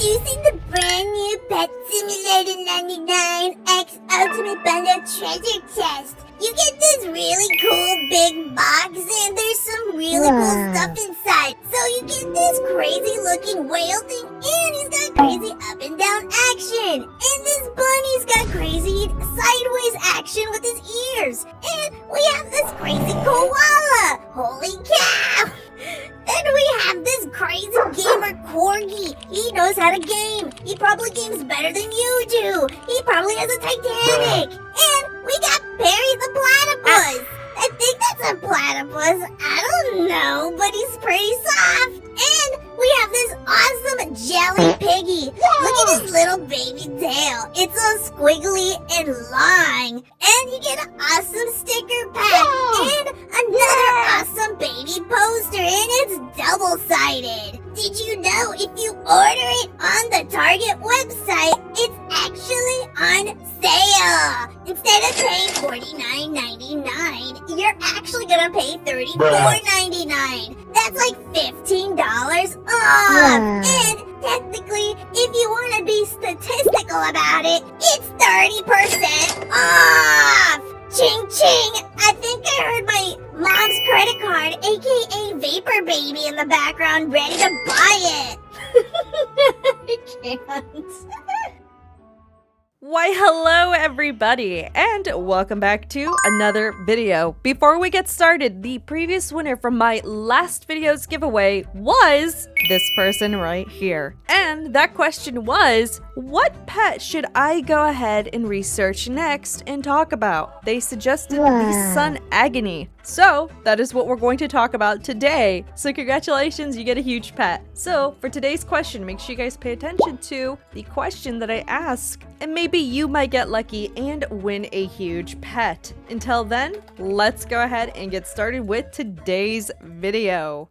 Introducing the brand new Pet Simulator 99 X Ultimate Bundle Treasure Chest. You get this really cool big box and there's some really cool stuff inside. So you get this crazy looking whale thing and he's got crazy up and down action. And this bunny's got crazy sideways action with his ears. And we have this crazy koala. Holy cow! Then we have this crazy gamer corgi. He knows how to game. He probably games better than you do. He probably has a Titanic. And we got Perry the platypus. I think that's a platypus. I don't know, but he's pretty soft. And we have this awesome jelly piggy. Look at his little baby tail. It's so squiggly and long. And you get an awesome sticker pack and another awesome baby poster, and it's double-sided. Did you know if you order it on the Target website, it's actually on sale? Instead of paying $49.99, you're actually gonna pay $34.99. That's like $15 off. And technically, if you want to be statistical about it, it's 30% off. Ching ching! I think I heard my mom's credit card, aka Vapor Baby, in the background, ready to buy it. I can't. Why, hello everybody, and welcome back to another video. Before we get started, the previous winner from my last video's giveaway was this person right here. And that question was, what pet should I go ahead and research next and talk about? They suggested the sun Agony. So that is what we're going to talk about today. So congratulations, you get a huge pet. So for today's question, make sure you guys pay attention to the question that I ask, and maybe you might get lucky and win a huge pet. Until then, let's go ahead and get started with today's video.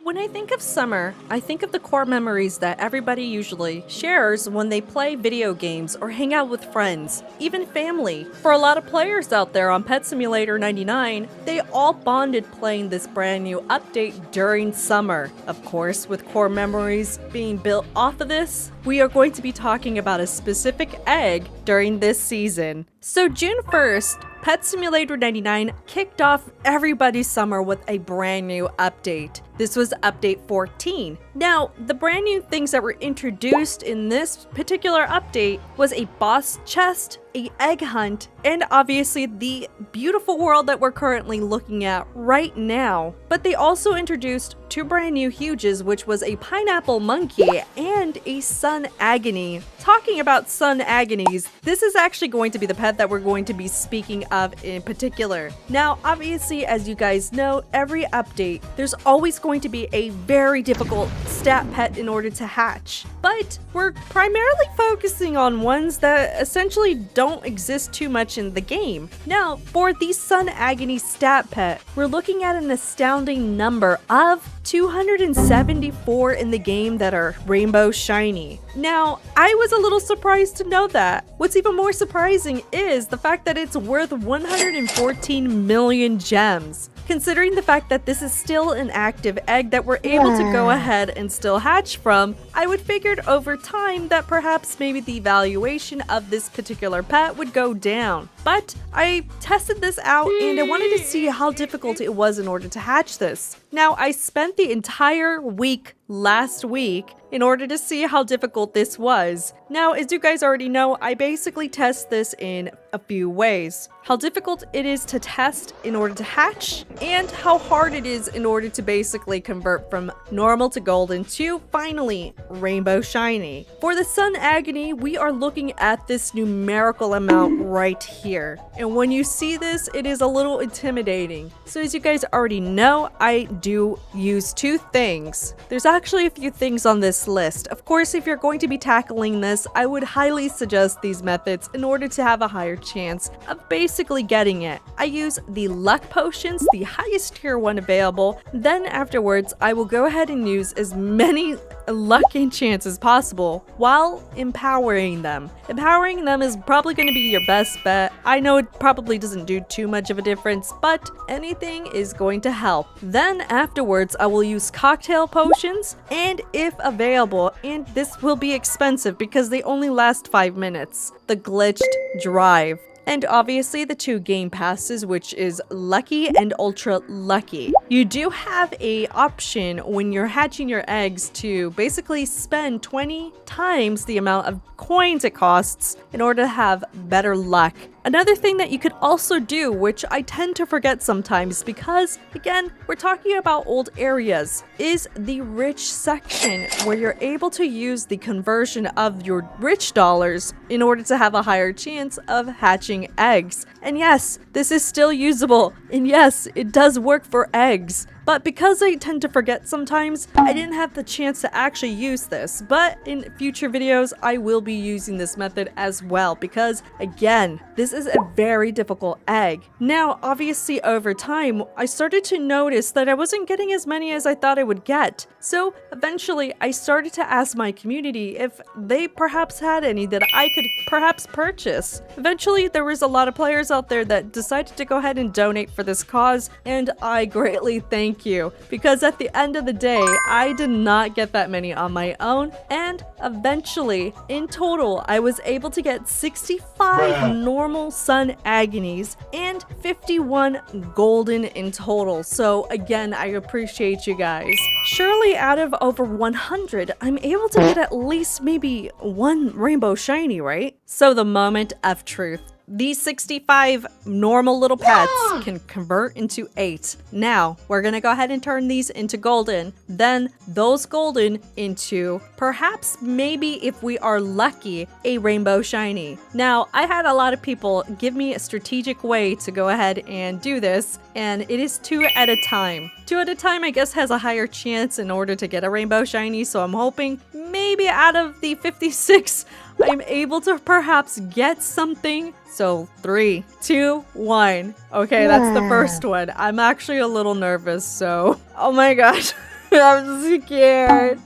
When I think of summer, I think of the core memories that everybody usually shares when they play video games or hang out with friends, even family. For a lot of players out there on Pet Simulator 99, they all bonded playing this brand new update during summer. Of course, with core memories being built off of this, we are going to be talking about a specific egg during this season. So June 1st, Pet Simulator 99 kicked off everybody's summer with a brand new update. This was update 14. Now, the brand new things that were introduced in this particular update was a boss chest, an egg hunt, and obviously the beautiful world that we're currently looking at right now. But they also introduced two brand new huges, which was a pineapple monkey and a sun Agony. Talking about sun Agonies, this is actually going to be the pet that we're going to be speaking of in particular. Now, obviously, as you guys know, every update, there's always going to be a very difficult stat pet in order to hatch. But we're primarily focusing on ones that essentially don't exist too much in the game. Now, for the Sun Agony stat pet, we're looking at an astounding number of 274 in the game that are rainbow shiny. Now, I was a little surprised to know that. What's even more surprising is the fact that it's worth 114 million gems. Considering the fact that this is still an active egg that we're able to go ahead and still hatch from, I would figured over time that perhaps maybe the valuation of this particular pet would go down. But I tested this out and I wanted to see how difficult it was in order to hatch this. Now, I spent the entire week last week in order to see how difficult this was. Now, as you guys already know, I basically test this in a few ways. How difficult it is to test in order to hatch, and how hard it is in order to basically convert from normal to golden to finally rainbow shiny. For the Sun Agony, we are looking at this numerical amount right here. And when you see this, it is a little intimidating. So as you guys already know, I do use two things. There's actually a few things on this this list. Of course, if you're going to be tackling this, I would highly suggest these methods in order to have a higher chance of basically getting it. I use the luck potions, the highest tier one available. Then afterwards, I will go ahead and use as many luck enchants as possible while empowering them. Empowering them is probably going to be your best bet. I know it probably doesn't do too much of a difference, but anything is going to help. Then afterwards, I will use cocktail potions, and if available, and this will be expensive because they only last 5 minutes, the glitched drive. And obviously the 2 game passes, which is lucky and ultra lucky. You do have a option when you're hatching your eggs to basically spend 20 times the amount of coins it costs in order to have better luck. Another thing that you could also do, which I tend to forget sometimes because, again, we're talking about old areas, is the rich section where you're able to use the conversion of your rich dollars in order to have a higher chance of hatching eggs. And yes, this is still usable. And yes, it does work for eggs. But because I tend to forget sometimes, I didn't have the chance to actually use this. But in future videos, I will be using this method as well because, again, this is a very difficult egg. Now, obviously over time, I started to notice that I wasn't getting as many as I thought I would get. So eventually, I started to ask my community if they perhaps had any that I could perhaps purchase. Eventually, there was a lot of players out there that decided to go ahead and donate for this cause, and I greatly thank you, because at the end of the day, I did not get that many on my own, and eventually, in total, I was able to get 65 normal sun agonies and 51 golden in total. So again, I appreciate you guys. Surely out of over 100, I'm able to get at least maybe 1 rainbow shiny, right? So the moment of truth. These 65 normal little pets can convert into 8. Now, we're gonna go ahead and turn these into golden. Then those golden into perhaps, maybe if we are lucky, a rainbow shiny. Now, I had a lot of people give me a strategic way to go ahead and do this, and it is 2 at a time. 2 at a time, I guess, has a higher chance in order to get a rainbow shiny, so I'm hoping maybe out of the 56, I'm able to perhaps get something. So 3, 2, 1. Okay, that's the first one. I'm actually a little nervous, so... Oh my gosh. I'm scared.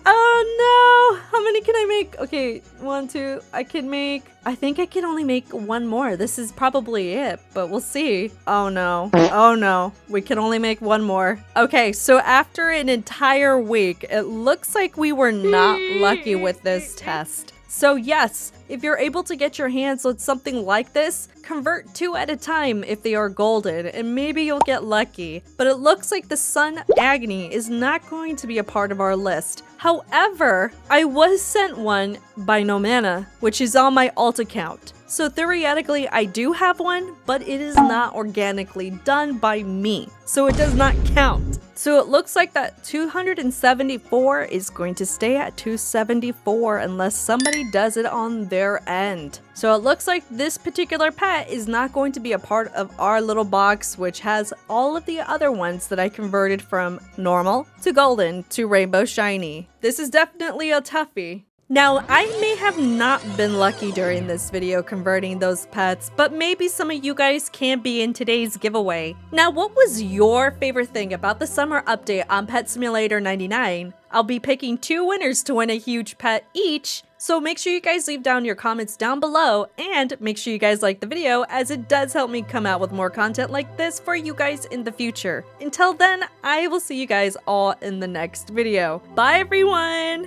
Oh no! How many can I make? Okay, 1, 2. I think I can only make 1 more. This is probably it, but we'll see. Oh no. Oh no. We can only make 1 more. Okay, so after an entire week, it looks like we were not lucky with this test. So yes, if you're able to get your hands on something like this, convert 2 at a time if they are golden, and maybe you'll get lucky. But it looks like the Sun Agony is not going to be a part of our list. However, I was sent one by Nomana, which is on my alt account. So theoretically, I do have one, but it is not organically done by me. So it does not count. So it looks like that 274 is going to stay at 274 unless somebody does it on their end. So it looks like this particular pet is not going to be a part of our little box, which has all of the other ones that I converted from normal to golden to rainbow shiny. This is definitely a toughie. Now, I may have not been lucky during this video converting those pets, but maybe some of you guys can be in today's giveaway. Now, what was your favorite thing about the summer update on Pet Simulator 99? I'll be picking 2 winners to win a huge pet each, so make sure you guys leave down your comments down below, and make sure you guys like the video, as it does help me come out with more content like this for you guys in the future. Until then, I will see you guys all in the next video. Bye everyone!